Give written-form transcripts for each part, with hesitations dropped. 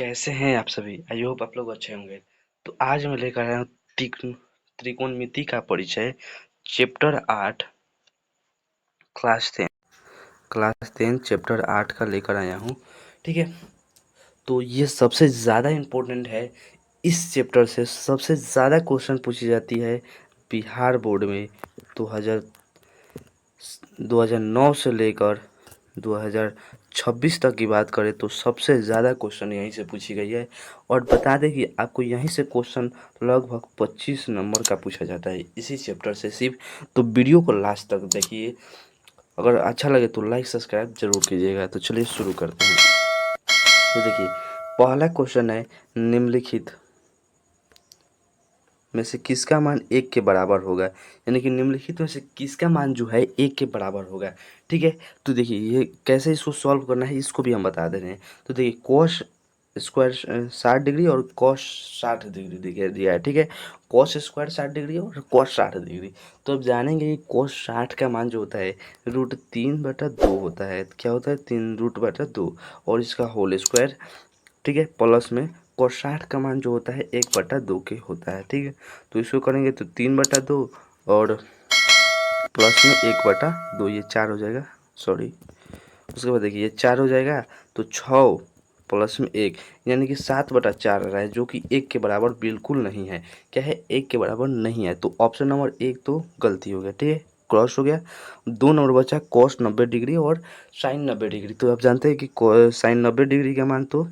कैसे हैं आप सभी? आई होप आप लोग अच्छे होंगे। तो आज मैं लेकर आया हूँ त्रिकोणमिति का परिचय, चैप्टर 8, क्लास 10 चैप्टर 8 का लेकर आया हूँ। ठीक है, तो ये सबसे ज़्यादा इम्पोर्टेंट है। इस चैप्टर से सबसे ज़्यादा क्वेश्चन पूछी जाती है बिहार बोर्ड में 2000 2009 से लेकर 2026 तक की बात करें तो सबसे ज़्यादा क्वेश्चन यहीं से पूछी गई है। और बता दें कि आपको यहीं से क्वेश्चन लगभग 25 नंबर का पूछा जाता है इसी चैप्टर से सिर्फ। तो वीडियो को लास्ट तक देखिए, अगर अच्छा लगे तो लाइक सब्सक्राइब जरूर कीजिएगा। तो चलिए शुरू करते हैं। तो देखिए, पहला क्वेश्चन है, निम्नलिखित में से किसका मान 1 के बराबर होगा। यानी कि निम्नलिखित में से किसका मान जो है 1 के बराबर होगा। ठीक है, तो देखिए ये कैसे इसको सॉल्व करना है इसको भी हम बता दे रहे हैं। तो देखिए कॉस स्क्वायर 60 डिग्री और कॉस 60 डिग्री दिया है। ठीक है, कॉस स्क्वायर 60 डिग्री और कॉस 60 डिग्री। तो अब जानेंगे कि कॉस 60 का मान जो होता है √3/2 होता है। क्या होता है? 3√2 और इसका होल स्क्वायर। ठीक है, प्लस में cos 60 का मान जो होता है 1/2 के होता है। ठीक है, तो इसको करेंगे तो 3/2 और प्लस में 1/2, ये 4 हो जाएगा। सॉरी, उसके बाद देखिए ये 4 हो जाएगा तो 6 प्लस में 1 यानी कि 7/4 आ रहा है, जो कि 1 के बराबर बिल्कुल नहीं है। क्या है? 1 के बराबर नहीं है। तो ऑप्शन नंबर 1 तो गलती हो गया। ठीक है, क्रॉस हो गया। 2 नंबर बचा cos 90 डिग्री और साइन 90 डिग्री। तो आप जानते हैं कि साइन 90 डिग्री का मान तो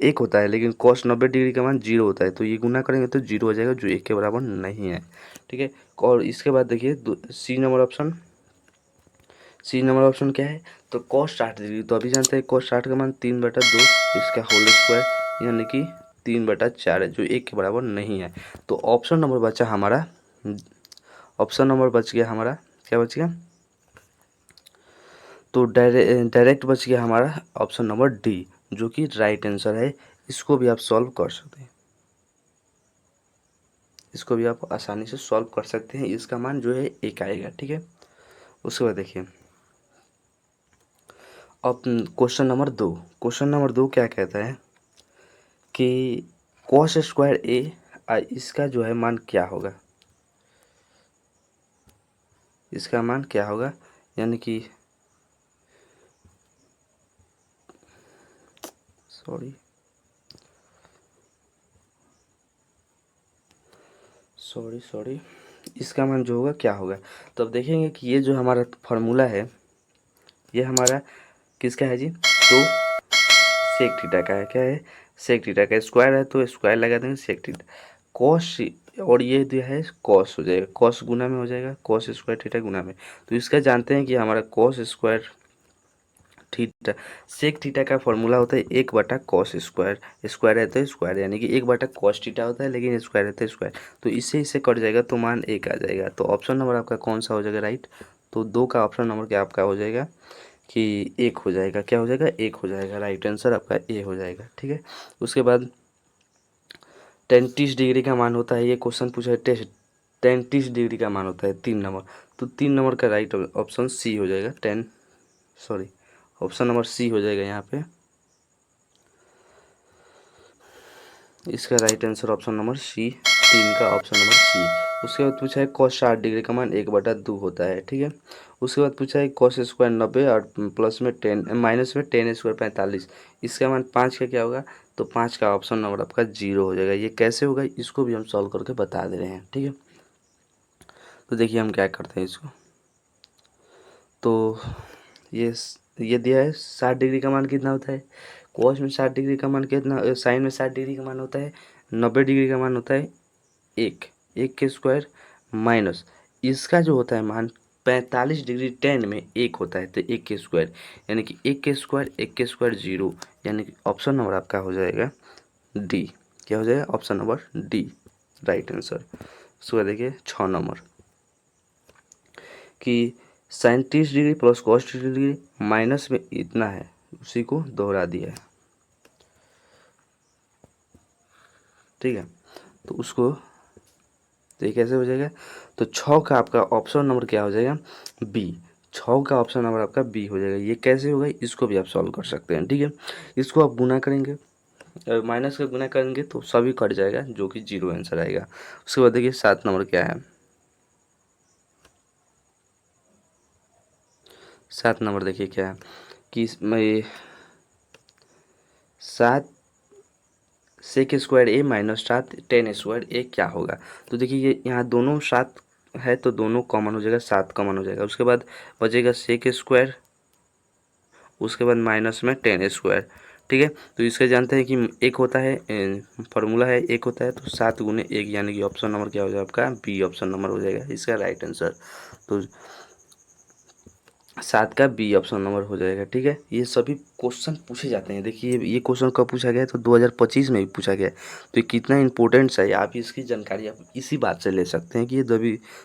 1 होता है, लेकिन cos 90 डिग्री का मान 0 होता है। तो ये गुना करेंगे तो 0 हो जाएगा, जो 1 के बराबर नहीं है। ठीक है, और इसके बाद देखिए सी नंबर ऑप्शन क्या है? तो cos 60 डिग्री। तो अभी जानते हैं cos 60 का मान 3/2, इसका होल स्क्वायर यानी कि 3/4 है, जो 1 के बराबर नहीं है। तो ऑप्शन नंबर बचा हमारा, ऑप्शन नंबर बच गया हमारा, क्या बच गया? तो डायरेक्ट बच गया हमारा ऑप्शन नंबर डी, जो कि राइट आंसर है। इसको भी आप सॉल्व कर सकते हैं, इसको भी आप आसानी से सॉल्व कर सकते हैं। इसका मान जो है 1 आएगा। ठीक है, उसके बाद देखिए अब क्वेश्चन नंबर 2 क्या कहता है कि cos स्क्वायर ए, इसका जो है मान क्या होगा, इसका मान क्या होगा। यानी कि सॉरी सॉरी सॉरी इसका मान जो होगा क्या होगा। तो अब देखेंगे कि ये जो हमारा फार्मूला है ये हमारा किसका है जी? तो सेक थीटा का है। क्या है? सेक थीटा का। स्क्वायर है तो स्क्वायर लगा देंगे, सेक थीटा कॉस, और ये जो है कॉस हो जाएगा, कॉस गुना में हो जाएगा, कॉस स्क्वायर थीटा गुना में। तो इसका जानते हैं कि हमारा cos square theta, sec theta का फॉर्मूला होता है 1/cos स्क्वायर। स्क्वायर है तो स्क्वायर, यानी कि 1/cos थीटा होता है, लेकिन स्क्वायर है तो स्क्वायर। तो इससे कट जाएगा तो मान 1 आ जाएगा। तो ऑप्शन नंबर आपका कौन सा हो जाएगा राइट? तो 2 का ऑप्शन नंबर क्या आपका हो जाएगा कि 1 हो जाएगा। क्या हो जाएगा? 1 हो जाएगा। राइट आंसर आपका ए हो जाएगा। ठीक है, उसके बाद 30 डिग्री का मान होता है, ये क्वेश्चन पूछा है टेस्ट। 30 डिग्री का मान होता है 3 नंबर। तो 3 नंबर का राइट ऑप्शन सी हो जाएगा। सॉरी ऑप्शन नंबर सी हो जाएगा यहाँ पे। इसका right answer option number C, 3 का ऑप्शन नंबर सी। उसके बाद पूछा है cos 60 डिग्री का मान 1/2 होता है। ठीक है, उसके बाद पूछा है cos स्क्वायर 90 और प्लस में 10 माइनस में 10 स्क्वायर 45, इसका मान 5 का क्या होगा? तो 5 का ऑप्शन नंबर आपका 0 हो जाएगा। ये कैसे होगा इसको भी हम सॉल्व करके बता दे रहे हैं। ठीक है, तो देखिए हम क्या करते हैं इसको। तो ये दिया है 60 डिग्री का मान कितना होता है, कॉस में 60 डिग्री का मान कितना, साइन में 60 डिग्री का मान होता है 90 डिग्री का मान होता है 1 के स्क्वायर माइनस इसका जो होता है मान 45 डिग्री 10 में 1 होता है, तो 1 के स्क्वायर, यानी कि 1 के स्क्वायर 0, यानी कि ऑप्शन नंबर आपका हो जाएगा डी। क्या हो जाएगा? Option number D right answer. उसके देखिए 6 नंबर कि 37 degree plus cos 30 degree minus में इतना है, उसी को दोहरा दिया है। ठीक है, तो उसको तो ये कैसे हो जाएगा? तो 6 का आपका ऑप्शन नंबर क्या हो जाएगा? बी। 6 का ऑप्शन नंबर आपका बी हो जाएगा। ये कैसे होगा इसको भी आप सॉल्व कर सकते हैं। ठीक है, इसको आप गुना करेंगे, माइनस का गुना करेंगे तो सभी कट जाएगा, जो कि जीरो आंसर आएगा। उसके बाद देखिए 7 नंबर क्या है। 7 नंबर देखिए क्या है कि इसमें 7 सेक स्क्वायर ए माइनस 7 10 स्क्वायर ए क्या होगा। तो देखिए ये यहाँ दोनों 7 है तो दोनों कॉमन हो जाएगा, 7 कॉमन हो जाएगा। उसके बाद बचेगा सेक स्क्वायर, उसके बाद माइनस में 10 स्क्वायर। ठीक है, तो इसके जानते हैं कि एक होता है फार्मूला है, एक होता है तो 7 गुने 1, यानी कि ऑप्शन नंबर क्या हो जाएगा आपका, बी ऑप्शन नंबर हो जाएगा इसका राइट आंसर। तो 7 का बी ऑप्शन नंबर हो जाएगा। ठीक है, ये सभी क्वेश्चन पूछे जाते हैं। देखिए ये क्वेश्चन कब पूछा गया है, तो 2025 में भी पूछा गया है। तो ये कितना इंपॉर्टेंट है, आप इसकी जानकारी आप इसी बात से ले सकते हैं कि ये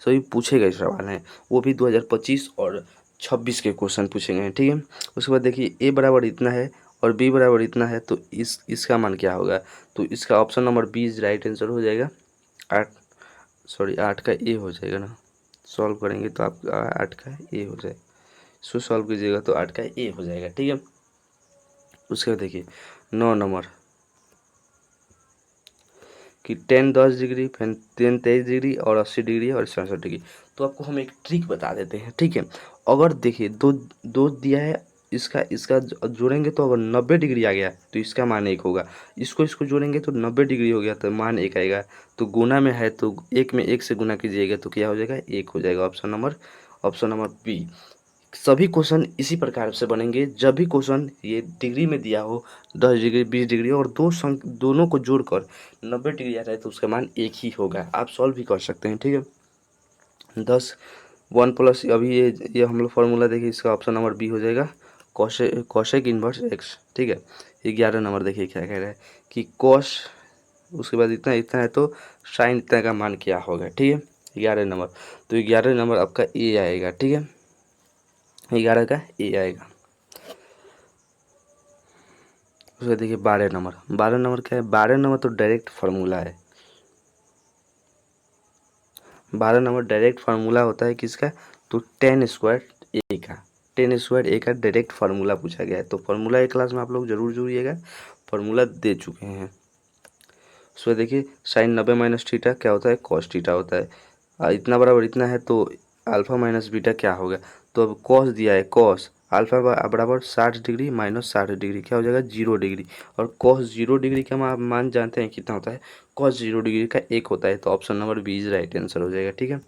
सभी पूछे गए सवाल हैं, वो भी 2025 और 26 के क्वेश्चन पूछे गए हैं। ठीक है, उसके बाद देखिए ए बराबर इतना है और बी बराबर इतना है, तो इसका मान क्या होगा। तो इसका option number B is right answer हो जाएगा। 8 सॉरी 8 का ए हो जाएगा ना, सॉल्व करेंगे तो आपका 8 का ए हो जाएगा। इसको सॉल्व कीजिएगा तो 8 का ए हो जाएगा। ठीक है, उसके बाद देखिए 9 नंबर कि 10 10 डिग्री, फिर 10 23 डिग्री और 80 डिग्री और 67 डिग्री। तो आपको हम एक ट्रिक बता देते हैं। ठीक है, अगर देखिए दो दो दिया है, इसका इसका जोड़ेंगे तो अगर 90 डिग्री आ गया तो इसका मान 1 होगा। इसको इसको जोड़ेंगे तो 90 डिग्री हो गया तो मान 1 आएगा। तो गुना में है तो एक में 1 से गुना कीजिएगा तो क्या हो जाएगा, 1 हो जाएगा। Option number B. सभी क्वेश्चन इसी प्रकार से बनेंगे, जब भी क्वेश्चन ये डिग्री में दिया हो 10 डिग्री 20 डिग्री और दोनों को जोड़कर 90 डिग्री आ रहा है तो उसका मान 1 ही होगा। आप सॉल्व भी कर सकते हैं। ठीक है, 10 1 प्लस अभी ये हम लोग फार्मूला देखिए, इसका ऑप्शन नंबर बी हो जाएगा कॉशेक इन्वर्स एक्स। ठीक है, 11 नंबर देखिए क्या कह रहा है कि कॉश, उसके बाद इतना इतना है तो साइन इतना का मान क्या होगा। ठीक है, 11 नंबर, तो 11 नंबर आपका ए आएगा। ठीक है, 11 का ए आएगा। उसके देखिए 12 नंबर क्या है, 12 नंबर तो डायरेक्ट फार्मूला है। 12 नंबर डायरेक्ट फार्मूला होता है किसका, तो 10 स्क्वायर ए का। 10 स्क्वायर ए का डायरेक्ट फार्मूला पूछा गया है, तो फार्मूला एक क्लास में आप लोग जरूर जोड़िएगा, फार्मूला दे चुके हैं। उसमें देखिए साइन 90 माइनस थीटा क्या होता है, कॉस थीटा होता है। इतना बराबर इतना है तो अल्फा माइनस बीटा क्या होगा। तो अब कॉस दिया है, कॉस अल्फा बराबर 60 डिग्री माइनस 60 डिग्री क्या हो जाएगा, 0 डिग्री। और कॉस 0 डिग्री का मान जानते हैं कितना होता है, कॉस 0 डिग्री का 1 होता है। तो option number B is right answer हो जाएगा। ठीक है,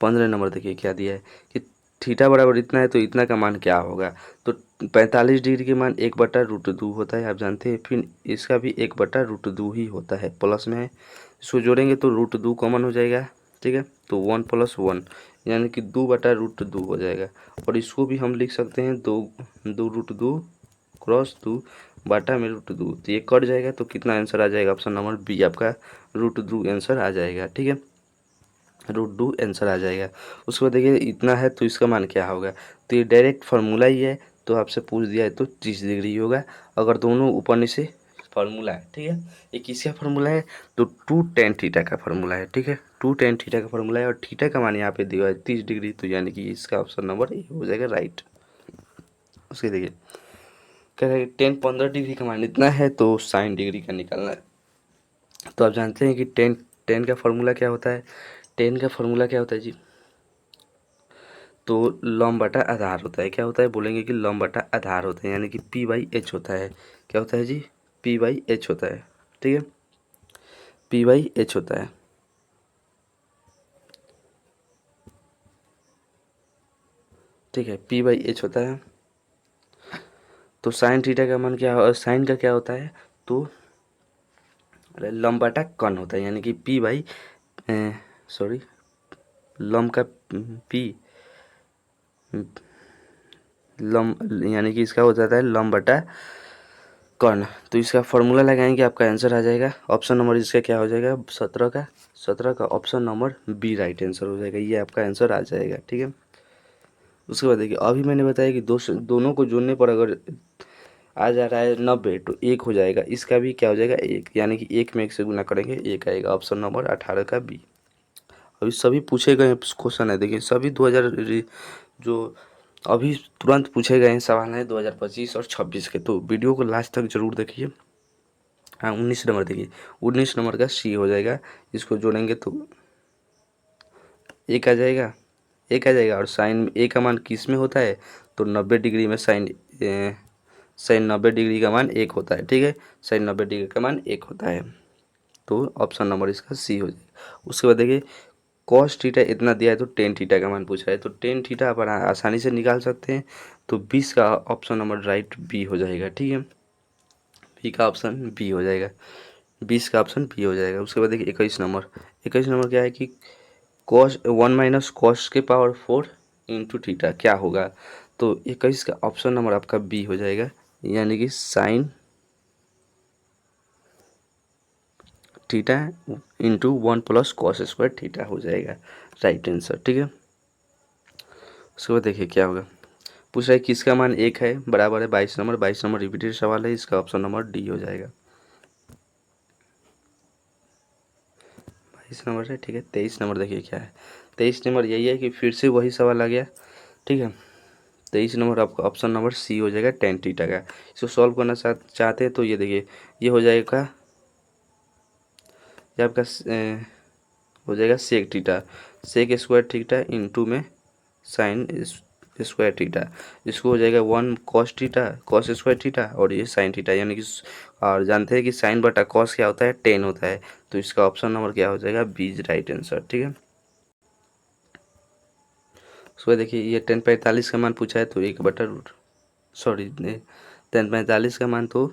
15 नंबर देखिए क्या दिया है कि थीटा बराबर इतना है तो इतना का मान क्या होगा। तो 45 डिग्री के मान 1/√2 होता है, आप जानते हैं। फिर इसका भी 1/√2 ही होता है, प्लस में है। इसको जोड़ेंगे तो √2 कॉमन हो जाएगा। ठीक है, तो 1 + 1 यानी कि 2/√2 हो जाएगा। और इसको भी हम लिख सकते हैं 2√2 क्रॉस 2 बाटा में √2, तो ये कट जाएगा तो कितना आंसर आ जाएगा, ऑप्शन नंबर बी आपका √2 आंसर आ जाएगा। ठीक है, √2 आंसर आ जाएगा। उसके बाद देखिए इतना है तो इसका मान क्या होगा, तो ये डायरेक्ट फार्मूला ही है, तो आपसे पूछ दिया है तो 30 डिग्री होगा। अगर दोनों ऊपर नीचे फार्मूला है। ठीक है, ये किसका फार्मूला है, तो 2 tan थीटा का फार्मूला है। ठीक है, 2 tan थीटा का फार्मूला है और थीटा का मान यहाँ पे दिया है 30 डिग्री, तो यानी कि इसका ऑप्शन नंबर ए हो जाएगा राइट। उसके देखिए कह रहे हैं 10 15 डिग्री का मान इतना है तो 60 डिग्री का निकालना है। तो आप जानते हैं कि टेन टेन का फार्मूला क्या होता है, टेन का फार्मूला क्या होता है जी, तो लॉम बटा आधार होता है। क्या होता है, बोलेंगे कि लॉम बटा आधार होता है, यानी कि P/H होता है। क्या होता है जी, P/H होता है। ठीक है, P/H होता है। ठीक है, P/H होता है। तो साइन थीटा का मान क्या हो, साइन का क्या होता है, तो लॉम बटा कन होता है, यानी कि सॉरी लॉम का पी लॉम, यानी कि इसका हो जाता है लॉम बटा कर्ण। तो इसका फॉर्मूला लगाएंगे आपका आंसर आ जाएगा। ऑप्शन नंबर इसका क्या हो जाएगा, 17 का option number B right answer हो जाएगा, ये आपका आंसर आ जाएगा। ठीक है, उसके बाद देखिए अभी मैंने बताया कि दोनों को जोड़ने पर अगर आ जा रहा है 90 तो 1 हो जाएगा, इसका भी क्या हो जाएगा 1, यानी कि 1 में 1 से गुना करेंगे 1 आएगा। ऑप्शन नंबर 18 का बी। अभी सभी पूछे गए क्वेश्चन है, देखिए सभी 2000 जो अभी तुरंत पूछे गए सवाल हैं 2025 और 26 के, तो वीडियो को लास्ट तक जरूर देखिए। हाँ 19 नंबर देखिए, 19 नंबर का सी हो जाएगा, इसको जोड़ेंगे तो एक आ जाएगा, एक आ जाएगा। और साइन ए का मान किस में होता है, तो 90 डिग्री में साइन 90 डिग्री का मान एक होता है, ठीक है। साइन 90 डिग्री का मान एक होता है, तो ऑप्शन नंबर इसका सी हो जाएगा। उसके बाद देखिए कॉस थीटा इतना दिया है तो टेन थीटा का मान पूछा है, तो टेन थीटा आप आसानी से निकाल सकते हैं। तो 20 का ऑप्शन नंबर राइट बी हो जाएगा, ठीक है। बी का ऑप्शन बी हो जाएगा, 20 का ऑप्शन बी हो जाएगा। उसके बाद देखिए 21 नंबर, 21 नंबर क्या है कि कॉस 1 - cos के पावर 4 इंटू थीटा क्या होगा, तो 21 का ऑप्शन नंबर आपका बी हो जाएगा, यानी कि sine theta into 1 + cos² theta हो जाएगा राइट आंसर, ठीक है। उसके बाद देखिए क्या होगा, पूछ रहा है किसका मान एक है, बराबर है 22 नंबर, 22 नंबर रिपीटेड सवाल है, इसका ऑप्शन नंबर डी हो जाएगा। 22 नंबर है, ठीक है। 23 नंबर देखिए क्या है, 23 नंबर यही है कि फिर से वही सवाल आ गया, ठीक है। 23 नंबर आपका ऑप्शन नंबर सी हो जाएगा, टेन थीटा का। इसको सॉल्व करना चाहते हैं तो ये देखिए, ये हो जाएगा, ये आपका हो जाएगा sec theta, sec square theta into में साइन स्क्वायर थीटा, इसको हो जाएगा 1 cos theta, cos square theta, और ये साइन थीटा, यानी कि और जानते हैं कि साइन बटा कॉस क्या होता है, 10 होता है, तो इसका ऑप्शन नंबर क्या हो जाएगा, बी इज राइट आंसर, ठीक है। उसको देखिए ये 10/45 का मान पूछा है, तो 1/√, सॉरी 10/45 का मान तो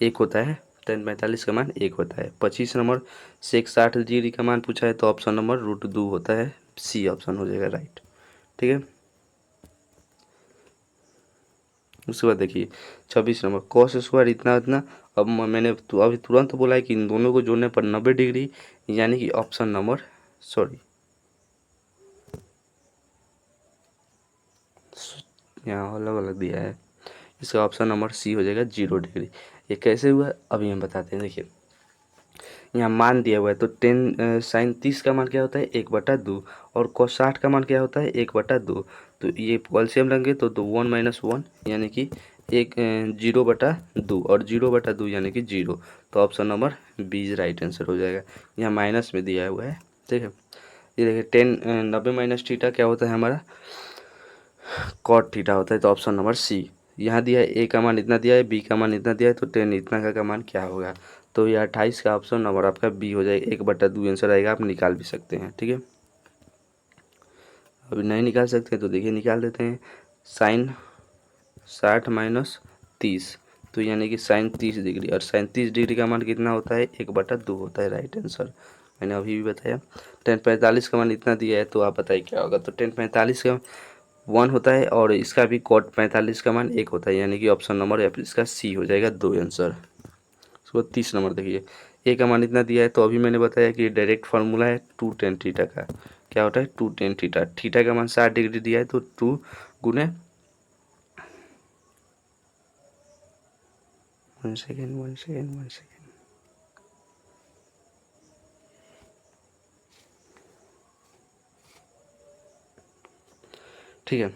एक होता है, 10/45 का मान एक होता है। 25 नंबर सेक 60 डिग्री का मान पूछा है, तो ऑप्शन नंबर √2 होता है, सी ऑप्शन हो जाएगा राइट, ठीक है। उसके बाद देखिए 26 नंबर कॉस स्क्वायर इतना इतना, अब मैंने तो अभी तुरंत बोला है कि इन दोनों को जोड़ने पर 90 डिग्री, यानी कि ऑप्शन नंबर, सॉरी यहाँ अलग अलग दिया है, इसका ऑप्शन नंबर सी हो जाएगा 0 डिग्री। ये कैसे हुआ अभी हम बताते हैं, देखिए यहाँ मान दिया हुआ है, तो 10 sin 30 का मान क्या होता है, 1/2, और cos 60 का मान क्या होता है, 1/2, तो ये एलसीएम लेंगे तो 1 - 1 यानी कि 0/2, और 0/2 यानी कि 0, तो option number B is right answer हो जाएगा। यहाँ माइनस में दिया हुआ है, ठीक है। ये देखिए 90 - थीटा क्या होता है हमारा, कॉट थीटा होता है, तो ऑप्शन नंबर सी। यहाँ दिया है ए का मान इतना दिया है, बी का मान इतना दिया है, तो 10 इतना का मान क्या होगा, तो ये 28 का ऑप्शन नंबर आपका बी हो जाएगा, 1/2 आंसर आएगा, आप निकाल भी सकते हैं, ठीक है। अभी नहीं निकाल सकते तो देखिए निकाल देते हैं, साइन 60 - 30, तो यानी कि साइन 30 डिग्री, और साइन 30 डिग्री का मान कितना होता है, 1/2 होता है राइट आंसर, मैंने अभी भी बताया। 10/45 का मान इतना दिया है, तो आप बताइए क्या होगा, तो 10/45 का 1 होता है, और इसका भी कॉट 45 का मान 1 होता है, यानी कि ऑप्शन नंबर इसका सी हो जाएगा, 2 आंसर। उसके बाद 30 नंबर देखिए, ए का मान इतना दिया है, तो अभी मैंने बताया कि डायरेक्ट फार्मूला है 2 tan थीटा का, क्या होता है 2 tan थीटा, थीटा का मान 60 डिग्री दिया है, तो 2 गुने 1 सेकेंड 1 सेकेंड 1 सेकेंड, ठीक है।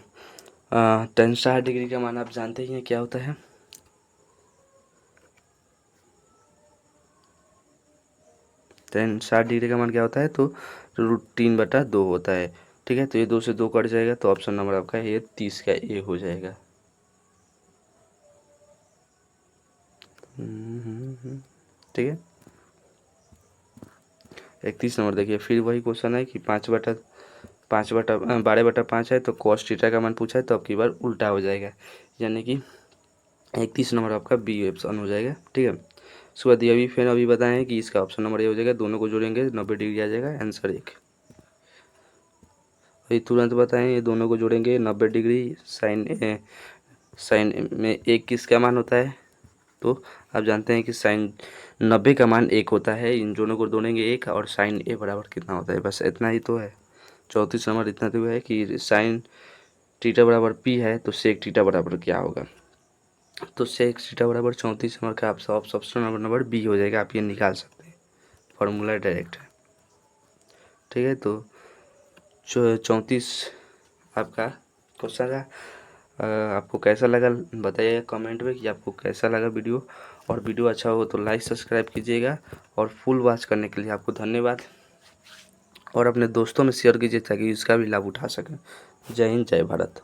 tan 60 डिग्री का मान आप जानते ही हैं क्या होता है, tan 60 डिग्री का मान क्या होता है, तो √3/2 होता है, ठीक है। तो ये 2 से 2 कट जाएगा, तो ऑप्शन नंबर आपका ये 30 का ए हो जाएगा। ठीक है। 31 नंबर देखिए, फिर वही क्वेश्चन है कि 12/5 है, तो कॉस थीटा का मान पूछा है, तो अब की बार उल्टा हो जाएगा, यानी कि 31 नंबर आपका बी ऑप्शन हो जाएगा, ठीक है। उसके बाद ये अभी फिर अभी बताएं कि इसका ऑप्शन नंबर ये हो जाएगा, दोनों को जोड़ेंगे 90 डिग्री आ जाएगा, आंसर एक। अभी तुरंत बताएं, ये दोनों को जोड़ेंगे 90 डिग्री, साइन में एक किसका मान होता है, तो आप जानते हैं कि साइन 90 का मान एक होता है, इन दोनों को जोड़ेंगे एक, और साइन ए बराबर कितना होता है, बस इतना ही तो है। 34 नंबर इतना तो है कि साइन थीटा बराबर पी है, तो सेक थीटा बराबर क्या होगा, तो सेक थीटा बराबर 34 नंबर का आप ऑप्शन नंबर बी हो जाएगा, आप ये निकाल सकते हैं, फॉर्मूला डायरेक्ट है, ठीक है। तो 34 आपका क्वेश्चन था। आपको कैसा लगा बताइए कमेंट में कि आपको कैसा लगा वीडियो। और वीडियो अच्छा हो तो लाइक सब्सक्राइब कीजिएगा। और फुल वॉच करने के लिए आपको धन्यवाद। और अपने दोस्तों में शेयर कीजिए ताकि इसका भी लाभ उठा सकें। जय हिंद, जय भारत।